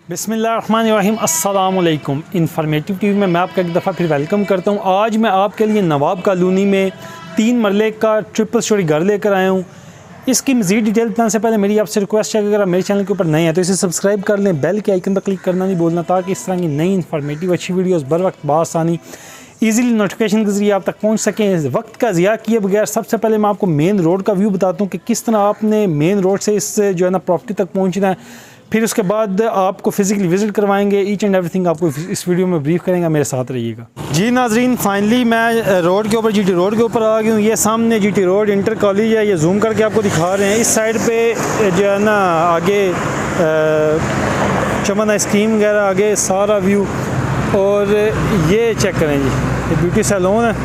बिस्मिल्लाहिर्रहमानिर्रहीम अस्सलामुअलैकुम। Informative TV में मैं आपका एक दफ़ा फिर वेलकम करता हूँ। आज मैं आपके लिए नवाब कॉलोनी में 3 मरले का ट्रिपल स्टोरी घर लेकर आया हूँ। इसकी मज़ीद डिटेल बताने से पहले मेरी आपसे रिक्वेस्ट है कि अगर आप मेरे चैनल के ऊपर नए हैं तो इसे सब्सक्राइब कर लें, बेल के आइकन पर क्लिक करना नहीं भूलना, ताकि इस तरह की नई इन्फॉर्मेटिव अच्छी वीडियोज़ बर वक्त बासानी ईज़िली नोटिफिकेशन के ज़रिए आप तक पहुँच सकें। वक्त का ज़िया किए बगैर सबसे पहले मैं आपको मेन रोड का व्यू बताता हूँ कि किस तरह आपने मेन रोड से इस जो है ना प्रॉपर्टी तक पहुँचना है। फिर उसके बाद आपको फिज़िकली विज़िट करवाएंगे, ईच एंड एवरीथिंग आपको इस वीडियो में ब्रीफ करेंगे, मेरे साथ रहिएगा। जी नाजरीन, फाइनली मैं रोड के ऊपर जीटी रोड के ऊपर आ गया हूँ। ये सामने जीटी रोड इंटर कॉलेज है, ये जूम करके आपको दिखा रहे हैं। इस साइड पे जो है ना आगे चमन आइसक्रीम वगैरह, आगे सारा व्यू। और ये चेक करें जी, ये ब्यूटी सैलून है,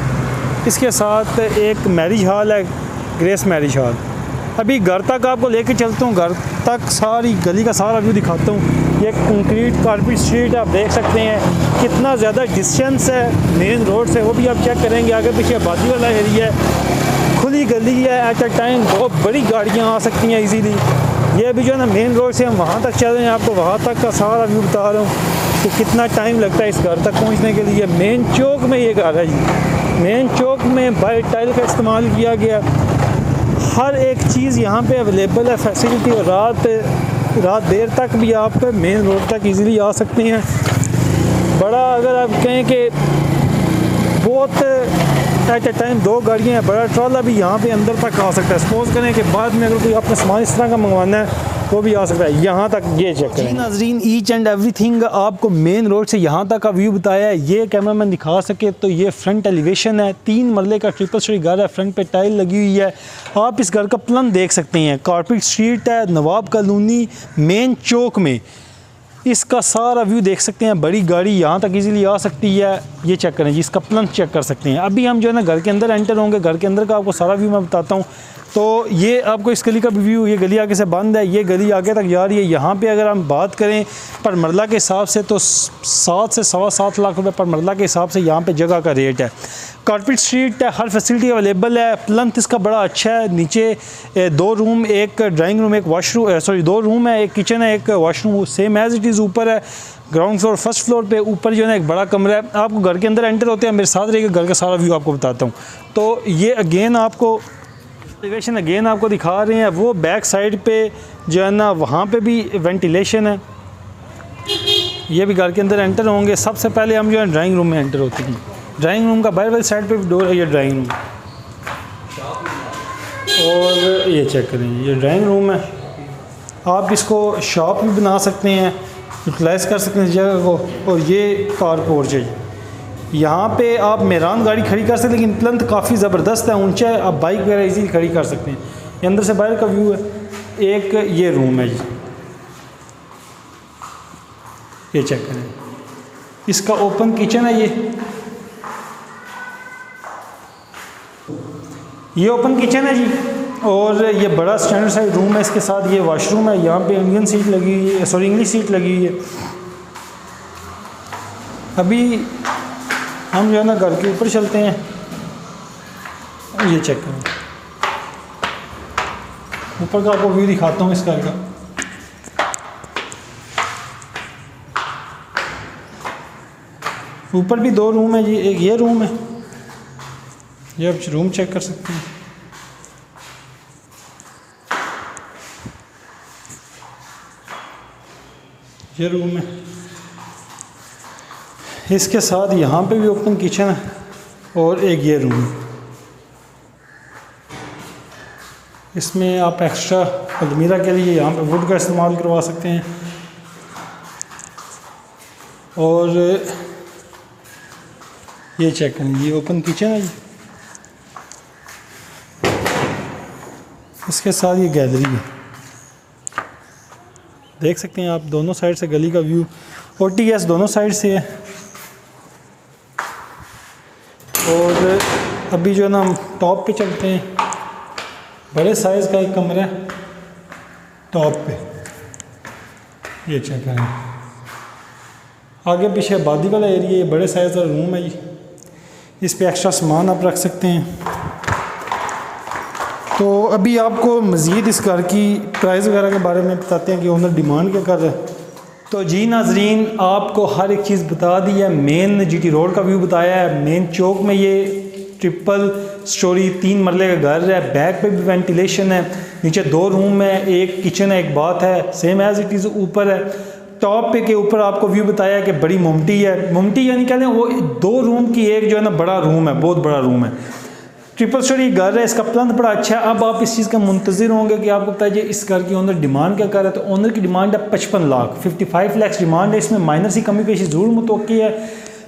इसके साथ एक मैरिज हॉल है, ग्रेस मैरिज हॉल। अभी घर तक आपको लेके चलता हूँ, घर तक सारी गली का सारा व्यू दिखाता हूँ। ये कंक्रीट कारपेट स्ट्रीट आप देख सकते हैं, कितना ज़्यादा डिस्टेंस है मेन रोड से, वो भी आप चेक करेंगे। आगे पीछे आबादी वाला एरिया है, खुली गली है, एट अ टाइम बहुत बड़ी गाड़ियाँ आ सकती हैं इजीली। ये अभी जो है ना मेन रोड से हम वहाँ तक चल रहे हैं, आपको वहाँ तक का सारा व्यू बता रहा हूँ कि कितना टाइम लगता है इस घर तक पहुँचने के लिए। मेन चौक में ये घर है जी, मेन चौक में बाइट टाइल का इस्तेमाल किया गया। हर एक चीज़ यहाँ पे अवेलेबल है, फैसिलिटी। और रात देर तक भी आप मेन रोड तक इजीली आ सकते हैं। बड़ा अगर आप कहें कि बहुत एट ए टाइम 2 गाड़ियाँ हैं, बड़ा ट्रॉला भी यहाँ पे अंदर तक आ सकता है। सपोज़ करें कि बाद में अगर कोई अपना सामान इस तरह का मंगवाना है वो भी आ सकता है यहाँ तक। ये चेक करें नाज़रीन, ईच एंड एवरीथिंग आपको मेन रोड से यहाँ तक का व्यू बताया है। ये कैमरा मैन दिखा सके तो ये फ्रंट एलिवेशन है, 3 मरले का ट्रिपल स्टोरी घर है, फ्रंट पे टाइल लगी हुई है। आप इस घर का प्लान देख सकते हैं, कारपेट स्ट्रीट है, नवाब कॉलोनी मेन चौक में। इसका सारा व्यू देख सकते हैं, बड़ी गाड़ी यहाँ तक इजीली आ सकती है। ये चेक करें जी, इसका प्लान चेक कर सकते हैं। अभी हम जो है ना घर के अंदर एंटर होंगे, घर के अंदर का आपको सारा व्यू मैं बताता हूँ। तो ये आपको इस गली का व्यू, ये गली आगे से बंद है, ये गली आगे तक जा रही है। यहाँ पे अगर हम बात करें पर मरला के हिसाब से तो 7 से 7.25 लाख रुपए पर मरला के हिसाब से यहाँ पे जगह का रेट है। कारपेट स्ट्रीट है, हर फैसिलिटी अवेलेबल है। प्लंथ इसका बड़ा अच्छा है। नीचे 2 रूम, एक ड्राइंग रूम, एक वॉशरूम, 2 रूम है, एक किचन है, एक washroom, same as it is. ऊपर है ग्राउंड फ्लोर, फर्स्ट फ्लोर पे ऊपर जो है ना एक बड़ा कमरा है। आपको घर के अंदर एंटर होते हैं, मेरे साथ रहिएगा, घर का सारा व्यू आपको बताता हूँ। तो ये अगेन आपको एलिवेशन अगेन आपको दिखा रहे हैं। वो बैक साइड पे जो है ना वहाँ पे भी वेंटिलेशन है। ये भी घर के अंदर एंटर होंगे। सबसे पहले हम जो है ड्राइंग रूम में एंटर होते हैं। ड्राइंग रूम का बाहर वाली साइड पे भी डोर है, ये ड्राइंग रूम। और ये चेक करें, ये ड्राइंग रूम है। आप इसको शॉप भी बना सकते हैं, यूटिलाइज़ कर सकते हैं इस जगह को। और ये कार पोर्च है, यहाँ पे आप मेहरान गाड़ी खड़ी कर सकते हैं, लेकिन प्लंथ काफ़ी ज़बरदस्त है, ऊंचा है, आप बाइक वगैरह इजीली खड़ी कर सकते हैं। ये अंदर से बाहर का व्यू है। एक ये रूम है जी, ये चेक करें, इसका ओपन किचन है। ये ओपन किचन है जी। और ये बड़ा स्टैंडर्ड साइज रूम है, इसके साथ ये वॉशरूम है। यहाँ पे इंडियन सीट लगी हुई है, सॉरी इंग्लिश सीट लगी हुई है। अभी हम जो है ना घर के ऊपर चलते हैं। ये चेक करें, ऊपर का आपको व्यू दिखाता हूँ इस घर का। ऊपर भी 2 रूम है जी, एक ये रूम है, ये आप रूम चेक कर सकते हैं। ये रूम है, इसके साथ यहाँ पे भी ओपन किचन है। और एक ये रूम, इसमें आप एक्स्ट्रा अलमीरा के लिए यहाँ पे वुड का इस्तेमाल करवा सकते हैं। और ये चेक करें, ये ओपन किचन है जी। इसके साथ ये गैलरी है, देख सकते हैं आप दोनों साइड से गली का व्यू। OTS दोनों साइड से है। और अभी जो है ना हम टॉप पे चलते हैं। बड़े साइज़ का एक कमरा है टॉप पे, ये चेक करें। आगे पीछे आबादी वाला एरिया, ये बड़े साइज़ का रूम है जी। इस पे एक्स्ट्रा सामान आप रख सकते हैं। तो अभी आपको मज़ीद इस घर की प्राइस वगैरह के बारे में बताते हैं कि ओनर डिमांड क्या कर रहा है। तो जी नाजरीन, आपको हर एक चीज़ बता दी है। मेन जीटी रोड का व्यू बताया है। मेन चौक में ये ट्रिपल स्टोरी 3 मरले का घर है। बैक पे भी वेंटिलेशन है। नीचे 2 रूम है, एक किचन है, एक बाथ है, सेम एज इट इज़। ऊपर है टॉप पे के ऊपर आपको व्यू बताया कि बड़ी मुमटी है। मुमटी यानी कह लें वो 2 रूम की एक जो है ना बड़ा रूम है, बहुत बड़ा रूम है। ट्रिपल स्टोरी घर है, इसका प्लान बड़ा अच्छा है। अब आप इस चीज़ का मुंतज़िर होंगे कि आपको पता है इस घर की ओनर डिमांड क्या कर रहा है। तो ओनर की डिमांड है 55 लाख, 55 लाख डिमांड है। इसमें माइनर सी कमी पेशी ज़रूर मुतवक्की है।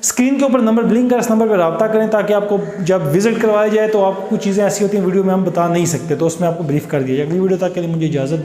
स्क्रीन के ऊपर नंबर ब्लिंक कर, इस नंबर पर रब्ता करें ताकि आपको जब विजिट करवाया जाए तो आपको कुछ चीज़ें ऐसी होती हैं वीडियो में हम बता नहीं सकते, तो उसमें आपको ब्रीफ कर दिया जाए। अगली वीडियो तक के लिए मुझे इजाज़त।